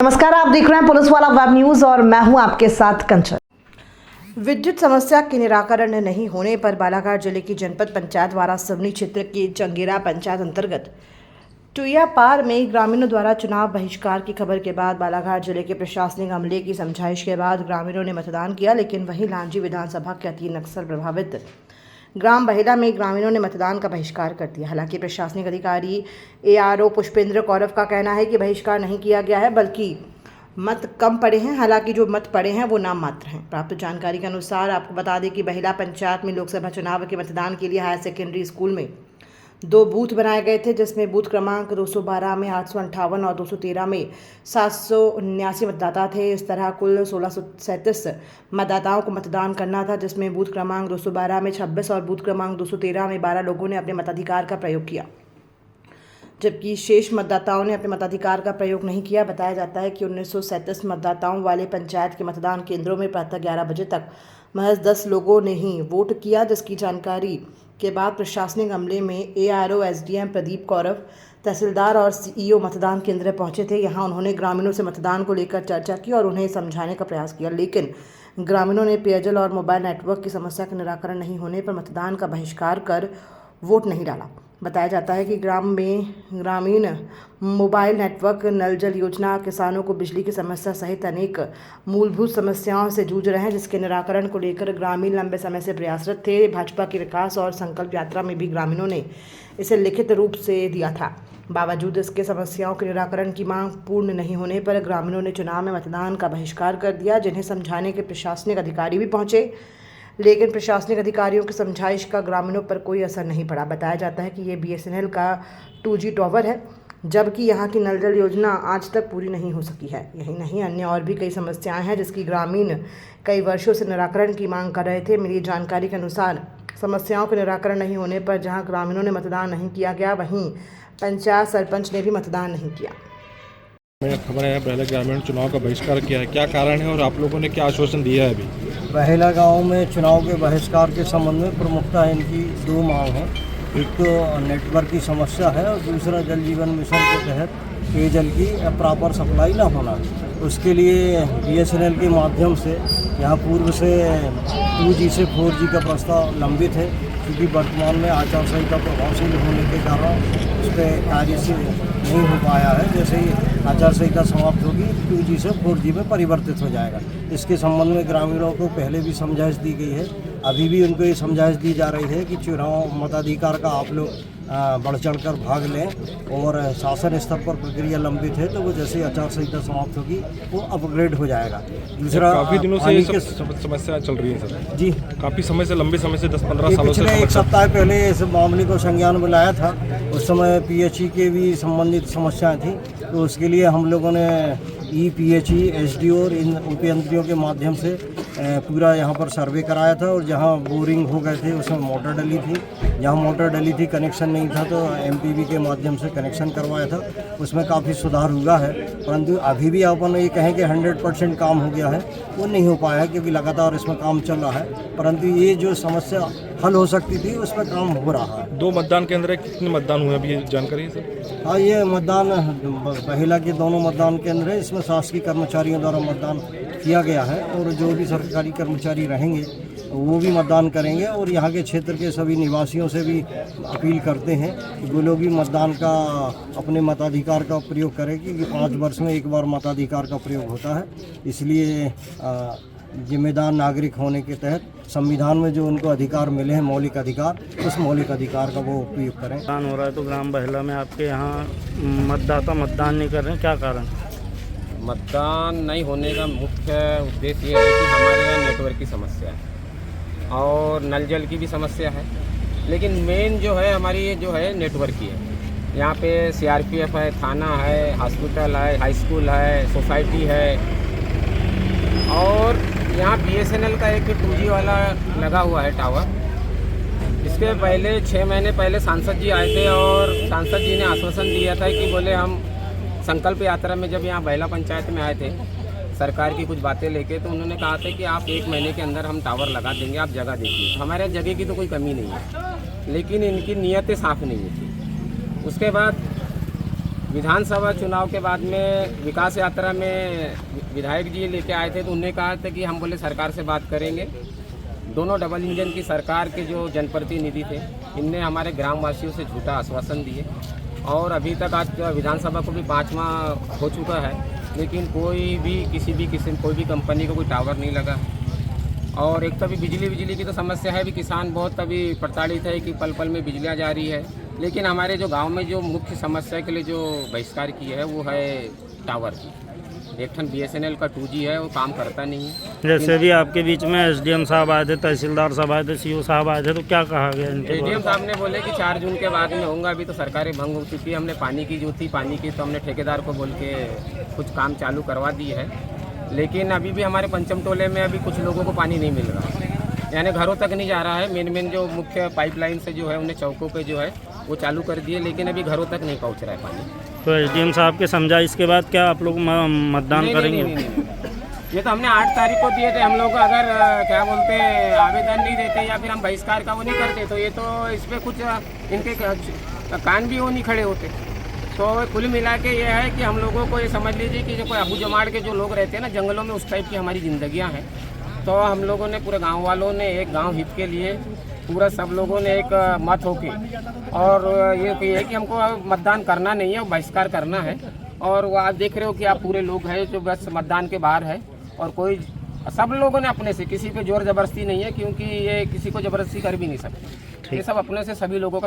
नमस्कार, आप देख रहे हैं पुलिस वाला वेब न्यूज और मैं हूं आपके साथ कंचन। विद्युत समस्या के निराकरण नहीं होने पर बालाघाट जिले की जनपद पंचायत द्वारा सवनी क्षेत्र की चंगेरा पंचायत अंतर्गत टुयापार में ग्रामीणों द्वारा चुनाव बहिष्कार की खबर के बाद बालाघाट जिले के प्रशासनिक अमले की समझाइश के बाद ग्रामीणों ने मतदान किया, लेकिन वहीं लांजी विधानसभा के अति नक्सल प्रभावित ग्राम बहेला में ग्रामीणों ने मतदान का बहिष्कार कर दिया। हालांकि प्रशासनिक अधिकारी ARO पुष्पेंद्र कौरव का कहना है कि बहिष्कार नहीं किया गया है, बल्कि मत कम पड़े हैं। हालांकि जो मत पड़े हैं वो नाम मात्र हैं। प्राप्त जानकारी के अनुसार आपको बता दें कि बहेला पंचायत में लोकसभा चुनाव के मतदान के लिए हायर सेकेंडरी स्कूल में 2 बूथ बनाए गए थे, जिसमें बूथ क्रमांक 212 में 858 और 213 में 779 मतदाता थे। इस तरह कुल 1637 मतदाताओं को मतदान करना था, जिसमें बूथ क्रमांक 212 में 26 और बूथ क्रमांक 213 में 12 लोगों ने अपने मताधिकार का प्रयोग किया, जबकि शेष मतदाताओं ने अपने मताधिकार का प्रयोग नहीं किया। बताया जाता है कि 1937 मतदाताओं वाले पंचायत के मतदान केंद्रों में प्रातः 11 बजे तक महज 10 लोगों ने ही वोट किया, जिसकी जानकारी के बाद प्रशासनिक अमले में ARO SDM प्रदीप कौरव, तहसीलदार और CEO मतदान केंद्र पहुंचे थे। यहां उन्होंने ग्रामीणों से मतदान को लेकर चर्चा की और उन्हें समझाने का प्रयास किया, लेकिन ग्रामीणों ने पेयजल और मोबाइल नेटवर्क की समस्या का निराकरण नहीं होने पर मतदान का बहिष्कार कर वोट नहीं डाला। बताया जाता है कि ग्रामीण मोबाइल नेटवर्क, नल जल योजना, किसानों को बिजली की समस्या सहित अनेक मूलभूत समस्याओं से जूझ रहे हैं, जिसके निराकरण को लेकर ग्रामीण लंबे समय से प्रयासरत थे। भाजपा की विकास और संकल्प यात्रा में भी ग्रामीणों ने इसे लिखित रूप से दिया था। बावजूद इसके समस्याओं के निराकरण की मांग पूर्ण नहीं होने पर ग्रामीणों ने चुनाव में मतदान का बहिष्कार कर दिया, जिन्हें समझाने के प्रशासनिक अधिकारी भी पहुंचे, लेकिन प्रशासनिक अधिकारियों की समझाइश का ग्रामीणों पर कोई असर नहीं पड़ा। बताया जाता है कि ये BSNL का 2G टावर है, जबकि यहाँ की नल जल योजना आज तक पूरी नहीं हो सकी है। यही नहीं, अन्य और भी कई समस्याएं हैं, जिसकी ग्रामीण कई वर्षों से निराकरण की मांग कर रहे थे। मिली जानकारी के अनुसार समस्याओं के निराकरण नहीं होने पर जहाँ ग्रामीणों ने मतदान नहीं किया गया, वहीं पंचायत सरपंच ने भी मतदान नहीं किया। खबर है बहेला ग्रामीण चुनाव का बहिष्कार किया है, क्या कारण है और आप लोगों ने क्या आश्वासन दिया है अभी? बहेला गांव में चुनाव के बहिष्कार के संबंध में प्रमुखता इनकी 2 मांग है। एक तो नेटवर्क की समस्या है और दूसरा जल जीवन मिशन के तहत पेयजल की प्रॉपर सप्लाई न होना। उसके लिए BSNL के माध्यम से यहाँ पूर्व से 2G से 4G का प्रस्ताव लंबित है, क्योंकि वर्तमान में आचार संहिता प्रभावशील होने के कारण उस पर कार्य से नहीं हो पाया है। जैसे ही आचार संहिता समाप्त होगी 2G से 4G में परिवर्तित हो जाएगा। इसके संबंध में ग्रामीणों को पहले भी समझाइश दी गई है, अभी भी उनको ये समझाइश दी जा रही है कि चुनाव मताधिकार का आप लोग बढ़ चढ़ कर भाग लें और शासन स्तर पर प्रक्रिया लंबित है, तो वो जैसे आचार संहिता समाप्त होगी वो अपग्रेड हो जाएगा। दूसरा, काफ़ी दिनों से ये समस्या चल रही है सर जी, काफ़ी समय से, लंबे समय से 10-15 सालों से। पिछले 1 सप्ताह पहले इस मामले को संज्ञान में लाया था। उस समय PHE के भी संबंधित समस्याएं थी, तो उसके लिए हम लोगों ने PHE, SDO और इन उपयंत्रियों के माध्यम से पूरा यहाँ पर सर्वे कराया था, और जहाँ बोरिंग हो गए थे उसमें मोटर डली थी, जहाँ मोटर डली थी कनेक्शन नहीं था तो MPB के माध्यम से कनेक्शन करवाया था। उसमें काफ़ी सुधार हुआ है, परंतु अभी भी अपन ये कहें कि 100% काम हो गया है वो नहीं हो पाया है, क्योंकि लगातार इसमें काम चल रहा है। परंतु ये जो समस्या हल हो सकती थी उस पर काम हो रहा है। 2 मतदान केंद्र है, कितने मतदान हुए अभी, ये जानकारी है सर? हाँ, ये मतदान बहेला के दोनों मतदान केंद्र है। इसमें शासकीय कर्मचारियों द्वारा मतदान किया गया है, और जो भी सरकारी कर्मचारी रहेंगे वो भी मतदान करेंगे। और यहाँ के क्षेत्र के सभी निवासियों से भी अपील करते हैं कि वो लोग भी मतदान का, अपने मताधिकार का प्रयोग करें, क्योंकि 5 वर्ष में 1 बार मताधिकार का प्रयोग होता है। इसलिए जिम्मेदार नागरिक होने के तहत संविधान में जो उनको अधिकार मिले हैं, मौलिक अधिकार, उस मौलिक अधिकार का वो उपयोग करें। मतदान हो रहा है तो ग्राम बहेला में आपके यहाँ मतदाता मतदान नहीं कर रहे हैं, क्या कारण? मतदान नहीं होने का मुख्य उद्देश्य ये है कि हमारे यहाँ नेटवर्क की समस्या है और नल जल की भी समस्या है, लेकिन मेन जो है हमारी ये जो है नेटवर्क की है। यहाँ पे CRPF है, थाना है, हॉस्पिटल है, हाई स्कूल है, सोसाइटी है, और यहाँ BSNL का एक 2G वाला लगा हुआ है टावर। इसके पहले 6 महीने पहले सांसद जी आए थे और सांसद जी ने आश्वासन दिया था कि बोले हम संकल्प यात्रा में जब यहाँ बहेला पंचायत में आए थे सरकार की कुछ बातें लेके, तो उन्होंने कहा था कि आप 1 महीने के अंदर हम टावर लगा देंगे, आप जगह देखिए। हमारे यहाँ जगह की तो कोई कमी नहीं है, लेकिन इनकी नीयतें साफ नहीं थी। उसके बाद विधानसभा चुनाव के बाद में विकास यात्रा में विधायक जी लेके आए थे, तो उन्होंने कहा था कि हम बोले सरकार से बात करेंगे। दोनों डबल इंजन की सरकार के जो जनप्रतिनिधि थे, इनने हमारे ग्रामवासियों से झूठा आश्वासन दिए और अभी तक आज विधानसभा को भी 5वां हो चुका है, लेकिन कोई भी किसी कोई भी कंपनी को कोई टावर नहीं लगा। और एक तो अभी बिजली की तो समस्या है, भी किसान बहुत अभी प्रताड़ित है कि पल पल में बिजलियाँ जा रही है। लेकिन हमारे जो गांव में जो मुख्य समस्या के लिए जो बहिष्कार की है वो है टावर की। एक ठन BSNL का 2G है, वो काम करता नहीं है। जैसे भी आपके बीच में SDM साहब आए थे, तहसीलदार साहब आए थे, CO साहब आए थे, तो क्या कहा गया इनके द्वारा? SDM साहब ने बोले कि 4 जून के बाद में होगा। अभी तो सरकारें भंग हो चुकी है। हमने पानी की जो थी, पानी की तो हमने ठेकेदार को बोल के कुछ काम चालू करवा दी है, लेकिन अभी भी हमारे पंचम टोले में अभी कुछ लोगों को पानी नहीं मिल रहा, यानी घरों तक नहीं जा रहा है। मेन जो मुख्य पाइपलाइन से जो है उन्हें चौकों पे जो है वो चालू कर दिए, लेकिन अभी घरों तक नहीं पहुंच रहा है पानी। तो SDM साहब के समझा, इसके बाद क्या आप लोग मतदान करेंगे? नहीं। ये तो हमने 8 तारीख को दिए थे। हम लोग अगर क्या बोलते हैं आवेदन नहीं देते या फिर हम बहिष्कार का वो नहीं करते, तो ये तो इस पर कुछ इनके कान भी वो नहीं खड़े होते। तो कुल मिला के ये है कि हम लोगों को ये समझ लीजिए कि जो कोई अबू जमाड़ के जो लोग रहते हैं ना जंगलों में, उस टाइप की हमारी ज़िंदगियाँ हैं। तो हम लोगों ने पूरे गांव वालों ने एक गांव हित के लिए पूरा सब लोगों ने एक मत होके और ये है कि हमको मतदान करना नहीं है और बहिष्कार करना है। और वो आप देख रहे हो कि आप पूरे लोग हैं जो बस मतदान के बाहर है, और कोई सब लोगों ने अपने से, किसी पे जोर जबरदस्ती नहीं है, क्योंकि ये किसी को जबरदस्ती कर भी नहीं सकते। ये सब अपने से सभी लोगों का